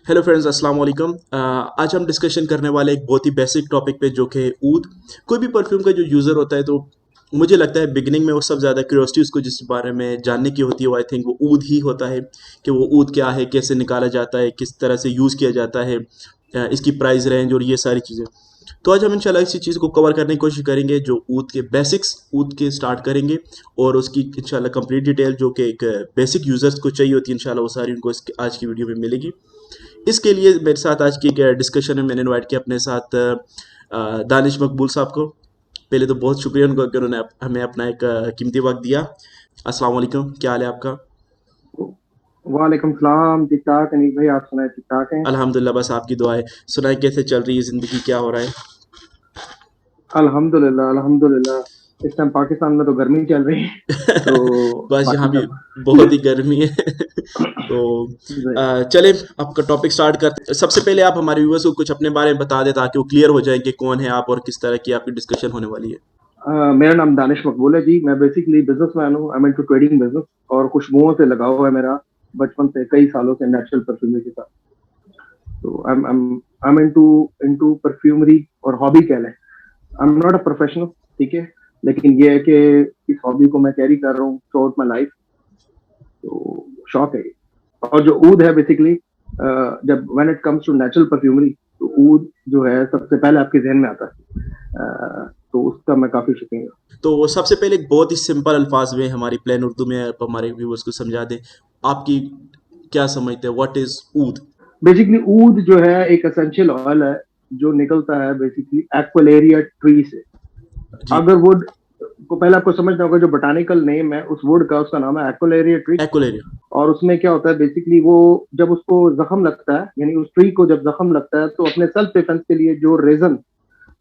Hello friends, अस्सलाम वालेकुम। आज हम डिस्कशन करने वाले एक बहुत ही बेसिक टॉपिक पे जो कि ऊद। कोई भी परफ्यूम का जो यूज़र होता है तो मुझे लगता है बिगिनिंग में वो सब ज़्यादा क्यूरियोसिटी उसको जिस बारे में जानने की होती है वो आई थिंक वो ऊद ही होता है कि वो ऊद क्या है, कैसे निकाला जाता है, किस तरह से यूज़ किया जाता है, इसकी प्राइस रेंज और ये सारी चीज़ें। तो आज हम इंशाल्लाह इसी चीज़ को कवर करने की कोशिश करेंगे, जो ऊद के बेसिक्स ऊद के स्टार्ट करेंगे और उसकी इंशाल्लाह कंप्लीट डिटेल जो कि एक बेसिक यूज़र्स को चाहिए होती है इंशाल्लाह वो सारी उनको आज की वीडियो में मिलेगी। इसके लिए मेरे साथ आज की डिस्कशन में मैंने इनवाइट किया अपने साथ दानिश मकबूल साहब को। पहले तो बहुत शुक्रिया उनको कि उन्होंने हमें अपना एक कीमती वक्त दिया। अस्सलाम वालेकुम, क्या हाल है आपका? वालेकुम सलाम। ठीक ठाक अनीस भाई, आप सुनाए? ठीक ठाक हैं? अल्हम्दुलिल्लाह, बस आपकी दुआ है। सुनाए कैसे चल रही है ज़िंदगी, क्या हो रहा है? अल्हम्दुलिल्लाह अल्हम्दुलिल्लाह। इस टाइम पाकिस्तान में तो गर्मी चल रही है, तो बस बाकी यहाँ भी सब बहुत ही गर्मी है। तो जी। चले आपका टॉपिक स्टार्ट करते हैं। सबसे पहले आप हमारे व्यूअर्स को कुछ अपने बारे में बता दें ताकि वो क्लियर हो जाए कि कौन है आप और किस तरह की आपकी डिस्कशन होने वाली है। मेरा नाम दानिश मकबूल है जी। मैं बेसिकली बिजनेसमैन हूँ। I am into trading business और खुशबुओं से लगाव है मेरा बचपन से, कई सालों से नेचुरल परफ्यूमरी के साथ। तो I am into into perfumery और हॉबी कह लें। I am not a professional, ठीक है, लेकिन ये है कि इस हॉबी को मैं कैरी कर रहा हूँ थ्रू आउट माई लाइफ। तो शौक है ये। और जो ऊद है बेसिकली, जब when it comes to natural perfumery, तो ऊद जो है सबसे पहले आपके जहन में आता है। तो उसका मैं काफी शौकीन हूँ। तो सबसे पहले एक बहुत ही सिंपल अल्फाज में हमारी प्लेन उर्दू में आप हमारे व्यूअर्स को समझा दें, आपकी क्या समझते हैं व्हाट इज ऊद? बेसिकली ऊद जो है एक एसेंशियल ऑयल है जो निकलता है बेसिकली एक्वेलेरिया ट्री से। जी। अगर वुड को पहले आपको समझना होगा, जो बोटानिकल नेम है उस वुड का, उसका नाम है एक्वेलेरिया ट्री। एक्वालेरिया। और उसमें क्या होता है बेसिकली, वो जब उसको जख्म लगता है, यानी उस ट्री को जब जख्म लगता है, तो अपने सेल्फ डिफेंस के लिए जो रेजन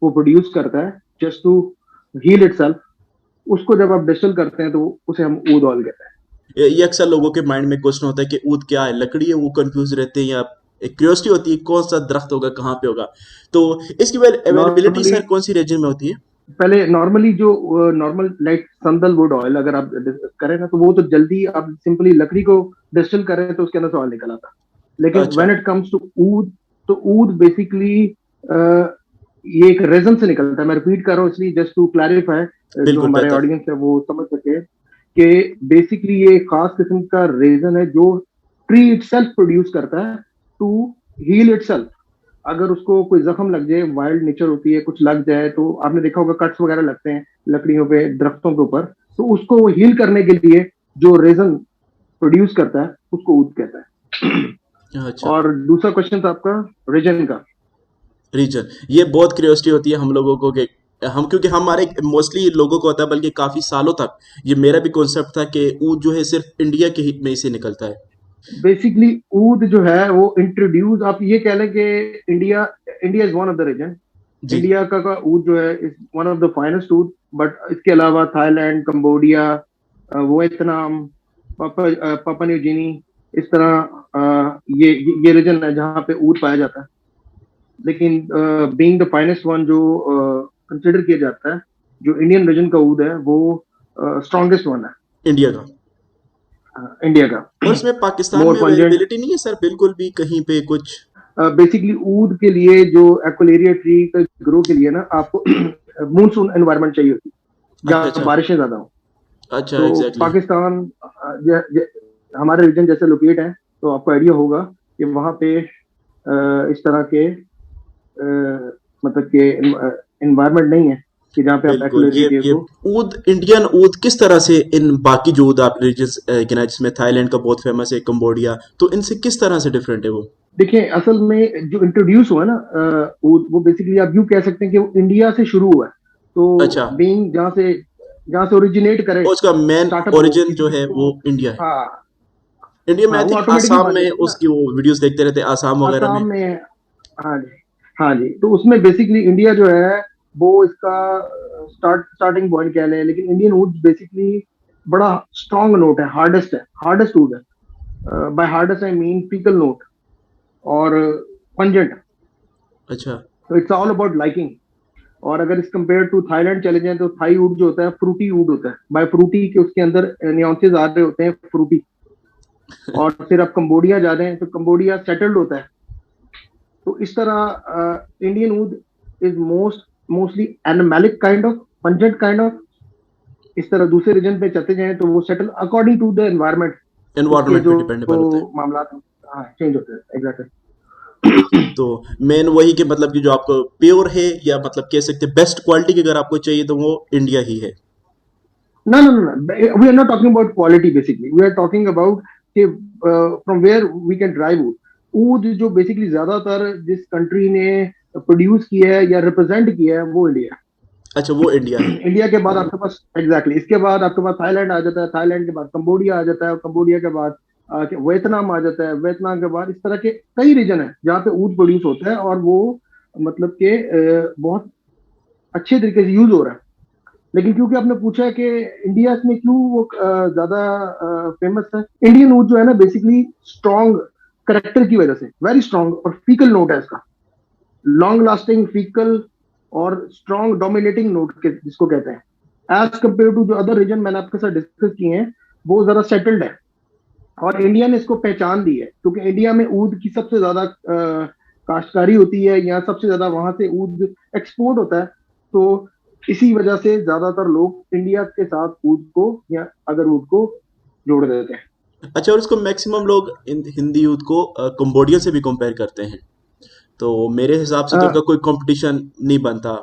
वो प्रोड्यूस करता है जस्ट टू हील इटसेल्फ, उसको जब आप डिस्टिल करते हैं तो उसे हम ऊद ऑयल कहते हैं। ये अक्सर लोगों के माइंड में क्वेश्चन होता है कि ऊद क्या है, लकड़ी है, वो कंफ्यूज रहते हैं, या एक क्यूरियोसिटी होती है कौन सा दरख्त होगा, कहाँ पे होगा। तो इसकी अवेलेबिलिटी नॉर्मली, सर कौन सी रीजन में होती है? पहले नॉर्मली जो नॉर्मल लाइक संदलवुड ऑयल अगर आप करें ना, तो वो तो जल्दी आप सिंपली लकड़ी को डिस्टिल करें तो उसके अंदर से ऑयल निकल आता है। लेकिन अच्छा। व्हेन इट कम्स टू ऊद, तो ऊद बेसिकली ये एक रेजन से निकलता है। मैं रिपीट कर रहा हूँ इसलिए जस्ट टू क्लैरिफाई, जो बिल्कुल हमारे बेहतर। ऑडियंस है वो समझ सके कि बेसिकली ये एक खास किस्म का रेजन है जो ट्री इटसेल्फ प्रोड्यूस करता है टू हील इटसेल्फ। अगर उसको कोई जख्म लग जाए, वाइल्ड नेचर होती है, कुछ लग जाए, तो आपने देखा होगा कट्स वगैरह लगते हैं लकड़ियों पे, दरख्तों के ऊपर, तो उसको हील करने के लिए जो रेजन प्रोड्यूस करता है उसको ऊद कहता है। अच्छा। और दूसरा क्वेश्चन था आपका रीजन का। रीजन, ये बहुत क्यूरियोसिटी होती है हम लोगों को कि हम, क्योंकि हमारे मोस्टली लोगों को होता है, बल्कि काफी सालों तक ये मेरा भी कॉन्सेप्ट था कि ऊद जो है सिर्फ इंडिया के ही में से निकलता है। बेसिकली ऊद जो है वो इंट्रोड्यूस, आप ये कह लें कि India India is one of the region. जी। इंडिया का ऊद जो है is one of the finest ऊद। बट इसके अलावा Thailand, Cambodia, Vietnam, Papua New Guinea, इस तरह ये रीजन है जहाँ पे ऊद पाया जाता है। लेकिन बीइंग द फाइनेस्ट वन जो कंसिडर किया जाता है, जो इंडियन रीजन का ऊद है वो स्ट्रॉन्गेस्ट वन है इंडिया का। इंडिया का। और इसमें पाकिस्तान मोर में पंजेंट। अवेलेबिलिटी नहीं है सर बिल्कुल भी कहीं पे कुछ? बेसिकली ऊद के लिए, जो एक्वेलेरिया ट्री का ग्रो के लिए ना, आपको मूनसून एनवायरनमेंट चाहिए होती है अच्छा जहाँ अच्छा। बारिशें ज्यादा हो। अच्छा, तो एग्जैक्टली। पाकिस्तान, हमारे रीजन जैसे लोकेट है, तो आपको आइडिया होगा कि वहाँ पे इस तरह के मतलब के एनवायरनमेंट नहीं है कि जहाँ पे आप बिल्कुल। एक्वेलेरिया ट्री ये को। ऊद, इंडियन ऊद किस तरह से इन बाकी जो ऊद आप रीजन्स गिना जिसमें थाईलैंड का बहुत फेमस है, कंबोडिया, तो इनसे किस तरह से डिफरेंट है वो? देखिए, असल में जो इंट्रोड्यूस हुआ ना, वो बेसिकली आप यूं कह सकते हैं कि वो इंडिया से शुरू हुआ है। तो अच्छा। बीइंग जहाँ से ओरिजिनेट करे, और उसका मेन स्टार्टअप हो ओरिजिन किसी जो चीज है को। वो इंडिया है। हाँ। इंडिया में हाँ, आई वो थिंक ऑटोमेटिकली आसाम बन में जाता है ना। उसकी वो वीडियोस देखते रहते हैं, आसाम वगैरह में। आसाम में। हाँ जी। हाँ जी, तो उसमें बेसिकली इंडिया जो है वो इसका स्टार्टिंग पॉइंट कह लें, लेकिन इंडियन वुड बेसिकली बड़ा स्ट्रॉन्ग नोट है, हार्डेस्ट वुड है। By hardest I mean pickle note और पंजेंट। अच्छा। तो इट्स ऑल अबाउट लाइकिंग। और अगर इस कंपेयर टू थाईलैंड चले जाएं, तो थाई वुड जो होता है फ्रूटी वुड होता है, बाय फ्रूटी के उसके अंदर न्यूएंसेस आ रहे होते हैं, फ्रूटी। और फिर आप कंबोडिया जा रहे हैं तो कंबोडिया सेटल्ड होता है, तो इस तरह इंडियन ऊद is mostly animalic kind of, pungent kind of. इस तरह दूसरे रीजन पे चलते जाएं तो वो settle according to the environment, उसके एनवायरनमेंट पे जो डिपेंडेबल होता है। मामला चेंज होते हैं। एग्जैक्टली। तो मेन वही कि मतलब कि जो आपको प्योर है, या मतलब कह सकते हैं बेस्ट क्वालिटी की अगर आपको चाहिए तो वो इंडिया ही है। No, no, no, no. We are not talking about quality basically. We are talking about कि from where we can drive wood. ऊद जो बेसिकली ज्यादातर जिस कंट्री ने प्रोड्यूस किया है या रिप्रेजेंट किया है वो इंडिया अच्छा, वो इंडिया है। है। इंडिया के बाद आपके पास एग्जैक्टली इसके बाद आपके पास थाईलैंड आ जाता है, थाईलैंड के बाद कंबोडिया आ जाता है, और कंबोडिया के बाद वियतनाम आ जाता है, वियतनाम के बाद इस तरह के कई रीजन है जहाँ पे ऊद प्रोड्यूस होता है, और वो मतलब के बहुत अच्छे तरीके से यूज हो रहा है। लेकिन क्योंकि आपने पूछा कि इंडिया में क्यों वो ज्यादा फेमस है, इंडियन ऊद जो है ना बेसिकली स्ट्रॉन्ग करेक्टर की वजह से, वेरी स्ट्रॉन्ग और फीकल नोट है इसका, लॉन्ग लास्टिंग फीकल और स्ट्रॉन्ग डोमिनेटिंग नोट के जिसको कहते हैं, एज कम्पेयर टू जो अदर रीजन मैंने आपके साथ डिस्कस किए हैं वो जरा सेटल्ड है। और इंडिया ने इसको पहचान दी है क्योंकि इंडिया में ऊद की सबसे ज्यादा काश्तकारी होती है, यहाँ सबसे ज्यादा वहां से ऊद एक्सपोर्ट होता है। तो इसी वजह से ज्यादातर लोग इंडिया के साथ ऊद को या अगर ऊद को जोड़ देते हैं। अच्छा, और इसको मैक्सिमम लोग हिंदी यूथ को कंबोडिया से भी कंपेयर करते हैं। तो मेरे हिसाब से तो इनका कोई कंपटीशन नहीं बनता,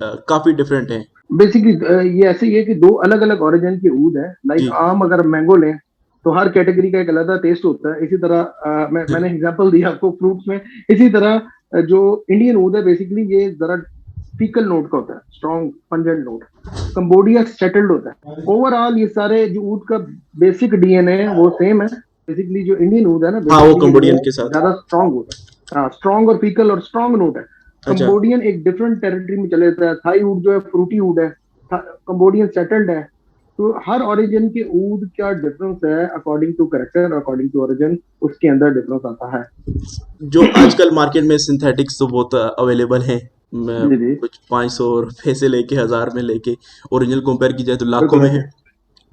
काफी डिफरेंट है। बेसिकली ये ऐसे ही है कि दो अलग अलग ओरिजिन की ऊद है। लाइक जी। आम अगर मैंगो लें तो हर कैटेगरी का एक अलग टेस्ट होता है। इसी तरह मैंने एग्जांपल दिया आपको फ्रूट्स में। इसी तरह जो इंडियन ऊद है बेसिकली ये जरा फीकल नोट का होता है, strong pungent note. Cambodia settled होता है। ओवरऑल ये सारे जो ऊद का बेसिक डीएनए है वो सेम है। बेसिकली जो इंडियन ऊद है ना हाँ, वो बेसिकली कंबोडियन वो के साथ। ज्यादा स्ट्रॉन्ग होता है। हाँ, स्ट्रॉन्ग और फीकल और स्ट्रॉन्ग नोट है। अच्छा। कंबोडियन एक डिफरेंट टेरिटरी में चले जाता है। थाई ऊड जो है फ्रूटी ऊड है, कंबोडियन सेटल्ड है। तो हर ओरिजिन के ऊद क्या डिफरेंस है according to character, according to origin, उसके अंदर डिफरेंस आता है। जो आजकल मार्केट में सिंथेटिक्स तो बहुत अवेलेबल हैं, जी जी, कुछ 500 रुपये से लेके 1000 में लेके, ओरिजिनल कंपेयर की जाए तो लाखों बिल्कुल में है।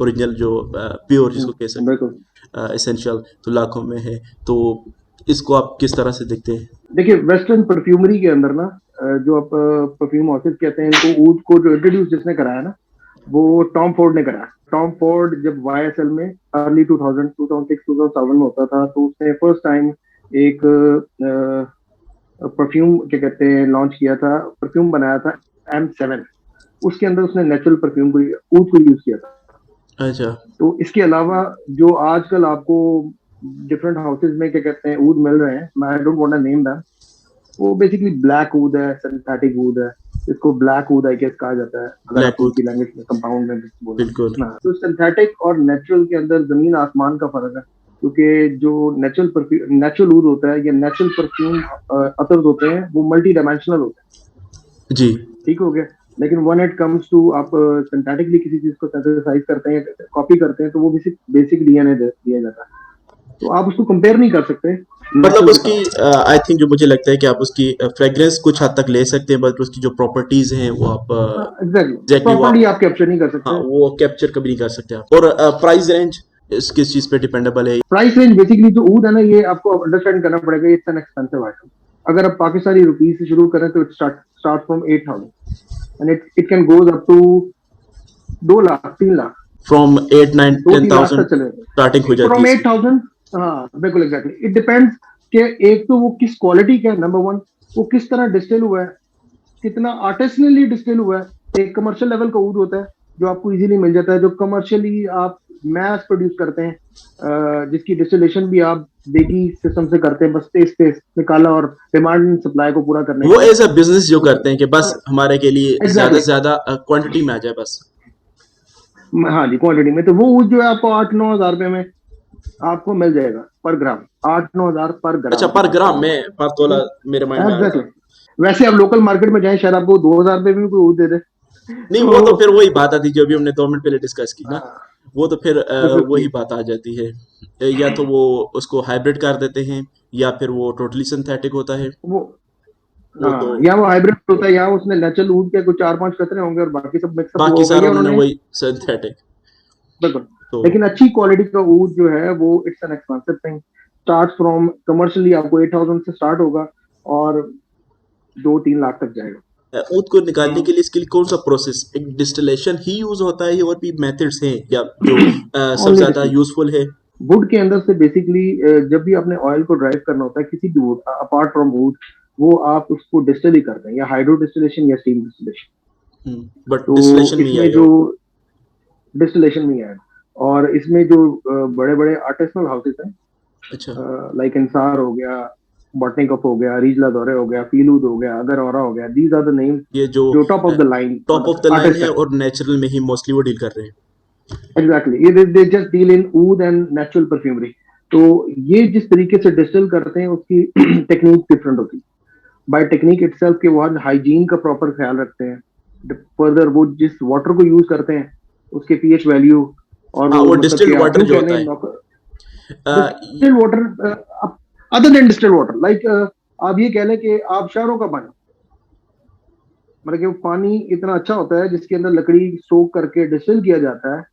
ओरिजिनल जो प्योर जिसको कह बिल्कुल। सकते हैं, एसेंशियल, तो लाखों में है। तो इसको आप किस तरह से देखते हैं? देखिए वेस्टर्न परफ्यूमरी के अंदर ना जो आप परफ्यूम हाउसेस कहते हैं इनको, ऊद को जो इंट्रोड्यूस जिसने कराया ना वो टॉम फोर्ड ने कराया। टॉम फोर्ड जब वाईएसएल में अर्ली 2000 2006 2007 में होता था तो उसने फर्स्ट टाइम एक परफ्यूम क्या कहते हैं लॉन्च किया था, परफ्यूम बनाया था M7। उसके अंदर उसने नेचुरल परफ्यूम को, ऊद को यूज किया था। अच्छा। तो इसके अलावा जो आजकल आपको डिफरेंट हाउसेज में क्या कहते हैं ऊद मिल रहे हैं, I don't want to name them, वो बेसिकली ब्लैक ऊद है, सिंथेटिक ऊद है। इसको ब्लैक ऊद आई गेस कहा जाता है अगर आप ब्लैक ऊद वुड। की लैंग्वेज में कंपाउंड में बोले बिल्कुल। ना। तो सिंथेटिक और नेचुरल के अंदर जमीन आसमान का फर्क है, क्योंकि जो नेचुरल परफ्यूम नेचुरल ऊद होता है या नेचुरल परफ्यूम अतर्स होते हैं वो मल्टी डायमेंशनल होते हैं। जी। ठीक हो गया। लेकिन वन इट कम्स टू आप सिंथेटिकली किसी चीज को सिंथेसाइज करते हैं, कॉपी करते हैं, तो वो बेसिक बेसिक डीएनए दिया जाता है। तो आप उसको कंपेयर नहीं कर सकते मतलब नेचुरल के उसकी, साथ। आई थिंक जो मुझे लगता है कि आप उसकी फ्रेग्रेंस कुछ हद तक ले सकते हैं, बट उसकी जो प्रॉपर्टीज हैं वो आप एग्जैक्टली एग्जैक्टली वो प्रॉपर्ली आप, आप कैप्चर नहीं कर हाँ, सकते। वो कैप्चर कभी नहीं कर सकते आप। और प्राइस रेंज इस किस चीज पे डिपेंडेबल है? प्राइस रेंज बेसिकली जो ऊद है ना ये आपको अंडरस्टैंड करना पड़ेगा, इट्स एन एक्सपेंसिव आइटम। अगर आप पाकिस्तानी रुपीज से शुरू करें तो it start from 8,000 and it can goes up to 2 lakh 3 lakh, from 8 9 दो टेन तीन लाख थाउजेंड तक चले स्टार्टिंग हो जाते जाती है फ्रॉम इसकी। 8,000। हाँ बिल्कुल एग्जैक्टली, इट डिपेंड्स कि एक तो वो किस क्वालिटी का है, नंबर वन, वो किस तरह डिस्टिल हुआ है, कितना आर्टिसनली डिस्टिल हुआ है। एक कमर्शियल लेवल का ऊद होता है जो आपको इजीली मिल जाता है, जो कमर्शियली आप मैस प्रोड्यूस करते हैं, जिसकी डिस्टिलेशन भी आप देगी सिस्टम से करते हैं, बस तेज तेज निकाला और डिमांड एंड सप्लाई को पूरा करने के वो लिए। एज अ बिजनेस जो तो करते हैं कि बस हमारे के लिए ज्यादा एग्जैक्टली से ज्यादा क्वांटिटी में आ जाए बस। हाँ जी, क्वांटिटी में तो वो ऊद जो है आपको 8-9 हजार रुपए में आपको मिल जाएगा पर ग्राम, 8-9 हजार पर अच्छा, ग्राम की पर बात कर ग्राम रहा हूँ। में, पर तोला मेरे माइंड में आ रहा था। एग्जैक्टली, वैसे आप लोकल मार्केट में जाए शायद आपको 2 हजार रुपए में भी कोई ऊद दे दे। नहीं, वो तो तो फिर वही बात आती जो अभी हमने 2 मिनट पहले डिस्कस की ना। वो तो फिर एग्जैक्टली वही बात आ जाती है। या तो वो उसको हाइब्रिड कर देते हैं, या फिर वो टोटली सिंथेटिक होता है। वो वो तो या वो हाइब्रिड होता है या उसने नेचुरल ऊद के कुछ 4-5 कतरे होंगे और बाकी सब मिक्सअप हुआ बाकी होगा, सारा या उन्होंने उन्होंने वही सिंथेटिक। बिल्कुल। तो लेकिन अच्छी क्वालिटी का ऊद जो है वो it's an expensive thing, start from commercially आपको 8,000 से स्टार्ट होगा। और 2-3 लाख तक जाएगा। ऊद को निकालने के लिए इसके लिए कौन सा प्रोसेस, एक डिस्टिलेशन ही यूज होता है या और भी मेथड्स हैं या जो सबसे ओनली ज्यादा यूजफुल है? वुड के अंदर से बेसिकली जब भी आपने ऑयल को ड्राइव करना होता है किसी भी वुड अपार्ट फ्रॉम वुड, वो आप उसको डिस्टिल ही करते हैं, या हाइड्रो डिस्टिलेशन या स्टीम डिस्टिलेशन। बट तो डिस्टिलेशन में ही इसमें आएगा जो वो। डिस्टिलेशन में है, और इसमें जो बड़े बड़े आर्टिसनल हाउसेस हैं, अच्छा। लाइक इंसार हो गया, बॉटनिकअप हो गया, रीजला दौरे हो गया, फीलूद हो गया, अगर औरा हो गया, दीज आर द नेम्स ये जो जो top of the line top of मतलब द लाइन आर्टिस्ट है हैं। और नेचुरल में ही मोस्टली वो डील कर रहे हैं। एग्जैक्टली, ये दे जस्ट डील इन ऊद एंड नेचुरल परफ्यूमरी। तो ये जिस तरीके से डिस्टिल करते हैं उसकी टेक्निक डिफरेंट होती है। बाय टेक्निक इटसेल्फ के वो हाइजीन का प्रॉपर ख्याल रखते हैं। फर्दर वो जिस वाटर को यूज करते हैं उसके पीएच वैल्यू, और हाँ, वो वो मतलब कि डिस्टिल्ड आप वाटर यूं जो कह होता लें है। Distilled water, other than distilled water, like आप ये कह लें कि आप शहरों का पानी, मतलब कि वो पानी इतना अच्छा होता है जिसके अंदर लकड़ी सोख करके डिस्टिल किया जाता है।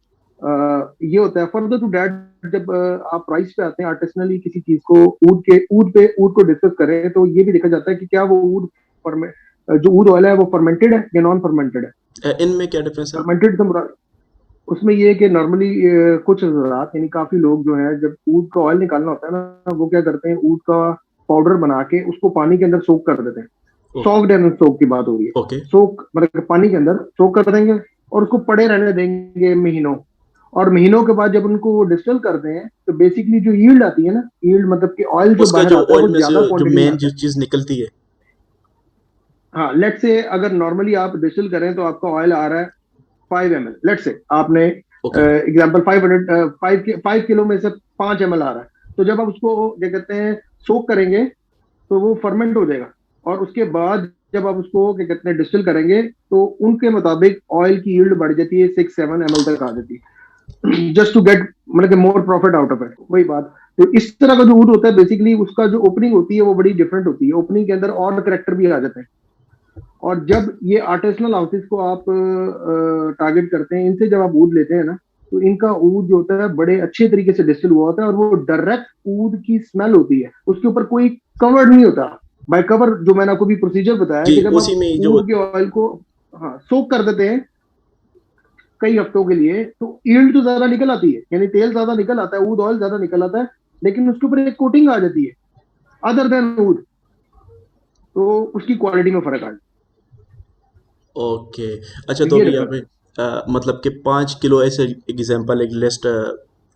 ये होता है। फर्दर टू डैट, जब आप प्राइस पे आते हैं आर्टिसनली किसी चीज को, ऊद को डिस्कस करें, तो ये भी देखा जाता है कि क्या वो जो ऊद ऑयल है वो फर्मेंटेड है या नॉन फर्मेंटेड है। इनमें क्या डिफरेंस है? फर्मेंटेड तो उसमें ये है कि नॉर्मली कुछ हजरात यानी काफी लोग जो है, जब ऊद का ऑयल निकालना होता है ना, वो क्या करते हैं, ऊद का पाउडर बना के उसको पानी के अंदर सोक कर देते हैं। सॉक्ड एंड सोक की बात हो रही है। ओके। सोक मतलब पानी के अंदर सोक कर देंगे और उसको पड़े रहने देंगे महीनों, और महीनों के बाद जब उनको वो डिस्टिल करते हैं तो बेसिकली जो यील्ड आती है ना, यील्ड मतलब कि ऑयल जो उसका बाहर जो आता है ऑयल वो में से ज्यादा जो क्वांटिटी में मेन आता जो है। चीज निकलती है। हाँ, लेट से अगर नॉर्मली आप डिस्टिल करें तो आपका ऑयल आ रहा है 5 ml, लेट से आपने ओके। एग्जाम्पल 500 5 किलो में से 5 ml आ रहा है। तो जब आप उसको क्या कहते हैं सोक करेंगे तो वो फर्मेंट हो जाएगा, और उसके बाद जब आप उसको क्या कहते हैं डिस्टिल करेंगे तो उनके मुताबिक ऑयल की यील्ड बढ़ जाती है, 6-7 ml तक आ जाती है, जस्ट टू गेट मतलब कि more profit out of it. वही बात। तो इस तरह का जो वुड होता है बेसिकली उसका जो ओपनिंग होती है वो बड़ी डिफरेंट होती है। ओपनिंग के अंदर और करेक्टर भी आ जाते हैं। और जब ये आर्टिसनल हाउसेस को आप टारगेट करते हैं, इनसे जब आप ऊद लेते हैं ना, तो इनका ऊद जो होता है बड़े अच्छे तरीके से डिस्टिल हुआ होता है, और वो डायरेक्ट ऊद की स्मेल होती है, उसके ऊपर कोई कवर नहीं होता। बाय कवर जो मैंने आपको भी प्रोसीजर बताया जी, कि जब आप उसी में ही जो ऊद के ऑयल को हाँ सोक कर देते हैं कई हफ्तों के लिए, तो ईल्ड तो ज्यादा निकल आती है, यानी तेल ज्यादा निकल आता है, ऊद ऑयल ज्यादा निकल आता है, लेकिन उसके ऊपर एक कोटिंग आ जाती है अदर देन ऊद, तो उसकी क्वालिटी में फर्क आ जाता ओके। अच्छा, है। तो ये अभी यहाँ डिफरेंस पे मतलब कि 5 किलो ऐसे एग्जांपल एक लिस्ट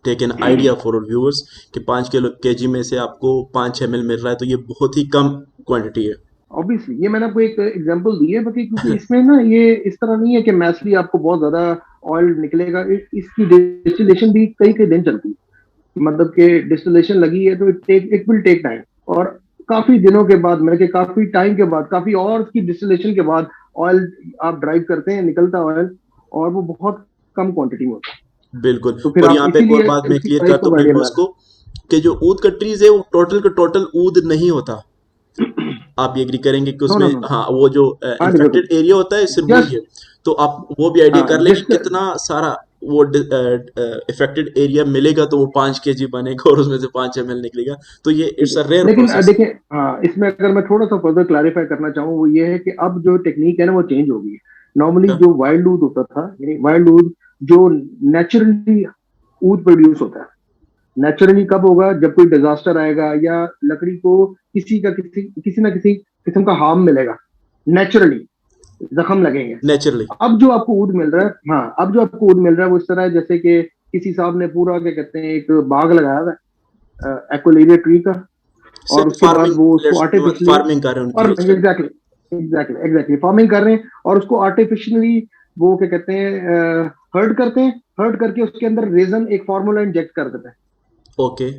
टेक एन है। आइडिया फॉर व्यूअर्स कि 5 किलो केजी में से आपको 5 ml मिल रहा है, तो ये बहुत ही कम क्वांटिटी है। ऑब्वियसली ये मैंने आपको एक एग्जांपल दी है, बाकी क्योंकि इसमें ना ये इस तरह नहीं है कि मैसली आपको बहुत ज्यादा ऑयल निकलेगा। इसकी डिस्टिलेशन भी कई कई दिन चलती है, मतलब कि डिस्टिलेशन लगी है तो इट विल टेक टाइम, और काफी दिनों के बाद मतलब कि काफी टाइम के बाद, काफी और की डिस्टिलेशन के बाद ऑयल आप ड्राइव करते हैं, निकलता है ऑयल, और वो बहुत कम क्वांटिटी में होता है। बिल्कुल। तो फिर और आप यहाँ पे एक और इसीलिए बात मैं उसकी क्लियर प्राइस कर को दूं अपने बढ़िया व्यूअर्स लगा को कि जो ऊद का ट्रीज है वो टोटल का टोटल ऊद नहीं होता। आप ये एग्री करेंगे कि नो उसमें, नो नो, हाँ, वो जो हाँ देखो, इन्फेक्टेड एरिया होता है सिर्फ वही है। जस्ट तो आप वो भी आइडिया हाँ कर ले कि जस्ट कितना सारा वो इफेक्टेड एरिया मिलेगा, तो वो 5 kg बनेगा और उसमें से 5 ml निकलेगा। तो ये ठीक इट्स है। अ रेयर लेकिन प्रोसेस। देखिए, हाँ इसमें अगर मैं थोड़ा सा फर्दर क्लैरिफाई करना चाहूँ, वो ये है कि अब जो टेक्निक है ना वो चेंज हो गई है। नॉर्मली जो वाइल्ड ऊद होता था, यानी वाइल्ड ऊद जो नेचुरली ऊद प्रोड्यूस होता है, नेचुरली कब होगा, जब कोई डिजास्टर आएगा या लकड़ी को किसी ना किसी किस्म का हार्म मिलेगा, नेचुरली जख्म लगेंगे। नेचुरली। अब जो आपको ऊद मिल रहा है, हाँ अब जो आपको ऊद मिल रहा है वो इस तरह है जैसे कि किसी साहब ने पूरा क्या कहते हैं एक बाग लगाया हुआ है एक्वेलेरिया ट्री का, और सिर्फ उसके बाद वो उसको फार्मिंग आर्टिफिशियली, फार्मिंग कर रहे हैं उनकी और उस time. Exactly exactly exactly farming कर रहे हैं, और उसको आर्टिफिशियली वो क्या कहते हैं हर्ड करते हैं, हर्ड करके उसके अंदर रेजन एक फार्मूला इंजेक्ट कर देते हैं, ओके।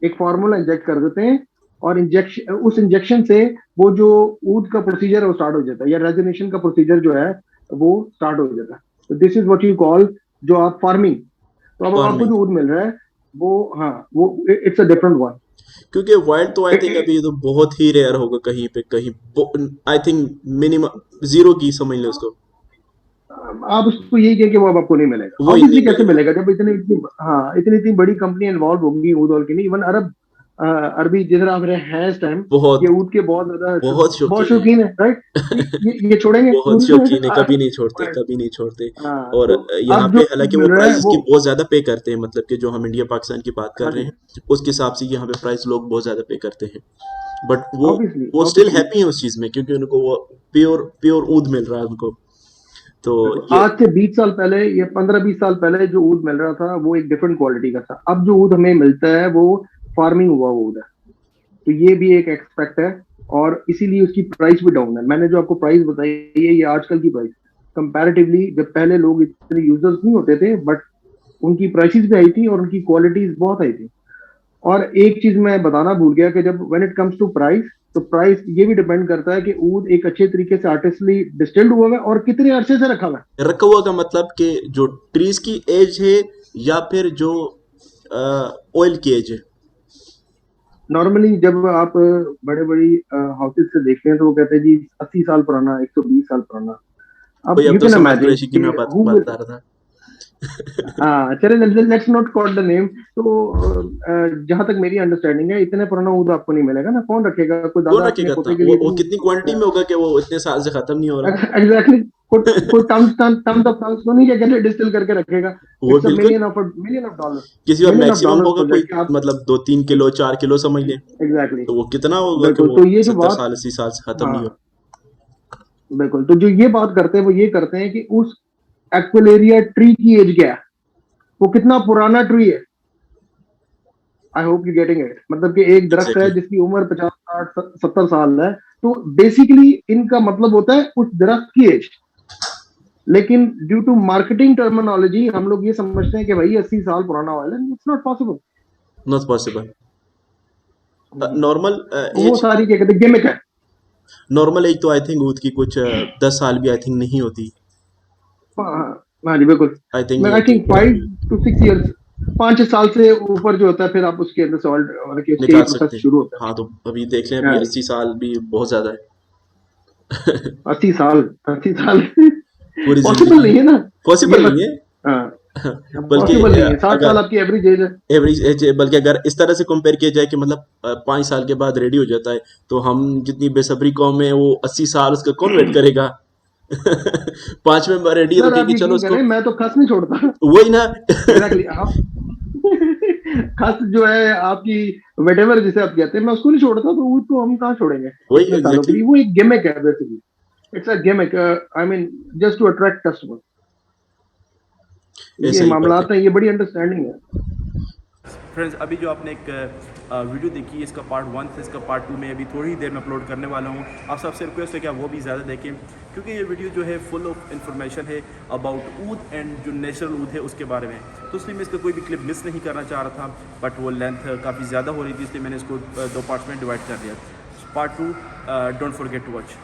एक फार्मूला इंजेक्ट कर देते हैं, और इंजेक्शन, उस इंजेक्शन से वो जो ऊद का प्रोसीजर है वो स्टार्ट हो जाता है, या रेजोनेशन का प्रोसीजर जो है वो स्टार्ट हो जाता है। तो this is what you call जो आप फार्मिंग। तो अब आपको फार्मिंग। जो ऊद मिल रहा है वो, हाँ वो इट्स अ डिफरेंट वन। क्योंकि वाइल्ड तो आई थिंक अभी तो बहुत ही रेयर होगा कहीं पे कहीं। आई थिंक मिनिमम जीरो की समझ ले उसको। आप उसको यही कहें कि वो अब आपको नहीं मिलेगा। वही नहीं ऑब्वियसली कैसे मिलेगा। मिलेगा, जब इतनी इतनी हाँ इतनी इतनी बड़ी कंपनी इन्वॉल्व होगी ऊद ऑयल की, नहीं इवन अरब अरबी जिधर आप रहे हैं इस टाइम, बहुत ये ऊद के बहुत ज्यादा बहुत बहुत शौकीन है। शौकीन है, राइट? ये छोड़ेंगे बहुत शौकीन है, कभी नहीं छोड़ते, हाँ, कभी नहीं छोड़ते। और तो यहाँ अब पे जो हालांकि वो मिल रहा है प्राइस वो, की बहुत ज्यादा पे करते हैं, मतलब कि जो हम इंडिया पाकिस्तान की बात कर हाँ रहे जी, हैं उसके हिसाब से यहाँ पे प्राइस लोग बहुत ज्यादा पे करते हैं। बट वो ऑब्वियसली वो स्टिल ऑब्वियसली। हैप्पी है उस चीज में, क्योंकि उनको वो प्योर प्योर ऊद मिल रहा है उनको। तो बिल्कुल, ये आज से 20 साल पहले या 15-20 साल पहले जो ऊद मिल रहा था वो एक डिफरेंट क्वालिटी का था। अब जो ऊद हमें मिलता है वो फार्मिंग हुआ ऊद है। तो ये भी एक एक्सपेक्ट है, और इसीलिए उसकी प्राइस भी डाउन है। मैंने जो आपको प्राइस बताई है ये आजकल की प्राइस, कंपैरेटिवली जब पहले लोग इतने यूजर्स नहीं होते थे, बट उनकी प्राइसेस भी आई थी और उनकी क्वालिटीज बहुत आई थी। और एक चीज मैं बताना भूल गया कि जब when it comes to price, तो प्राइस ये भी डिपेंड करता है कि ऊद एक अच्छे तरीके से आर्टिस्टली डिस्टिल्ड हुआ है और कितने अरसे से रखा हुआ है। रखा हुआ का मतलब कि जो ट्रीज की एज है या फिर जो ऑयल की एज है। नॉर्मली जब आप बड़े बड़ी हाउसेज से देखते हैं तो वो कहते हैं जी 80 साल पुराना, 120 साल पुराना। अब भाई अब यू तो कैन सलमान इमेजिन कुरैशी की कि मैं बात बता रहा था। हाँ चले, let's not call the name. तो जहां तक मेरी अंडरस्टैंडिंग है, इतने पुराना ऊद आपको नहीं मिलेगा ना, कौन रखेगा? कोई कौन दादा अपने रखेगा इतना? पोते के लिए वो नहीं कितनी क्वांटिटी में होगा कि वो इतने साल से खत्म नहीं हो रहा? एग्जैक्टली। कोई टन ऑफ टन्स तो नहीं क्या डिस्टिल करके रखेगा। वो इट्स अ बिल्कुल मिलियन ऑफ डॉलर, किसी का मिलियन ऑफ मैक्सिमम डॉलर्स होगा कोई, प्रोजेक्ट आप। मतलब 2-3 किलो 4 किलो समझ लें। एग्जैक्टली, तो वो कितना होगा कि बिल्कुल। वो तो ये जो 70 बात, साल 80 साल से खत्म हाँ नहीं हो? बिल्कुल, तो जो ये बात करते हैं वो ये करते हैं कि उस एक्वेलेरिया ट्री की एज क्या है, वो कितना पुराना ट्री है। I hope you getting it. मतलब कि एक दरख्त है एग्जैक्टली। जिसकी उम्र 50, 60, 70 साल है, तो बेसिकली इनका मतलब होता है उस दरख्त की एज। लेकिन ड्यू टू मार्केटिंग टर्मिनोलॉजी हम लोग ये समझते हैं कि भाई 80 साल पुराना ऑयल है। It's not possible. Not possible. Normal वो एज, सारी क्या कहते हैं, गिमिक है। नॉर्मल एज तो आई थिंक ऊद की कुछ 10 साल भी आई थिंक नहीं होती। हाँ हाँ, हाँ जी बिल्कुल। आई थिंक मैं नहीं आई होती। थिंक 5 to 6 years, 5-6 साल से ऊपर जो होता है फिर आप उसके अंदर से मतलब कि उसके ये निकाल सकते प्रोसेस हैं। शुरू होता हाँ तो अभी देख लें, है। अभी हाँ जी, 80 साल भी बहुत ज्यादा है। 80 साल, 80 साल पूरी पॉसिबल जिंदगी नहीं है ना। ये पॉसिबल बस, नहीं है। हाँ बल्कि पॉसिबल नहीं है। 60 साल अगर आपकी एवरेज एज है। एवरेज एज, बल्कि अगर इस तरह से कंपेयर किया जाए कि मतलब 5 साल के बाद रेडी हो जाता है, तो हम जितनी बेसब्री कौम है वो 80 साल उसका कौन वेट करेगा? 5 में रेडी है तो सर ठीक आप है, चलो यकीन उसको। करें, मैं तो खस नहीं छोड़ता। वही ना। एग्जैक्टली आप खस जो है आपकी, वेटेवर जिसे आप कहते हैं, मैं उसको नहीं छोड़ता। तो वो तो हम कहाँ छोड़ेंगे वही इतने सालों के एग्जैक्टली। लिए? वो एक गिमिक है basically. It's a gimmick, I mean just to attract customer. ये सही बात है। मामलात है, ये बड़ी अंडरस्टैंडिंग है। फ्रेंड्स, अभी जो आपने एक वीडियो देखी, इसका पार्ट 1 से इसका पार्ट 2 में अभी थोड़ी ही देर में अपलोड करने वाला हूँ। आप सबसे रिक्वेस्ट है कि आप वो भी ज़्यादा देखें, क्योंकि ये वीडियो जो है फुल ऑफ इन्फॉर्मेशन है अबाउट ऊद एंड जो नेचुरल ऊद है उसके बारे में। तो इसलिए मैं इसका कोई भी क्लिप मिस नहीं करना चाह रहा था, बट वो लेंथ काफ़ी ज़्यादा हो रही थी, इसलिए मैंने इसको 2 पार्ट्स में डिवाइड कर दिया। Part 2 don't forget to watch.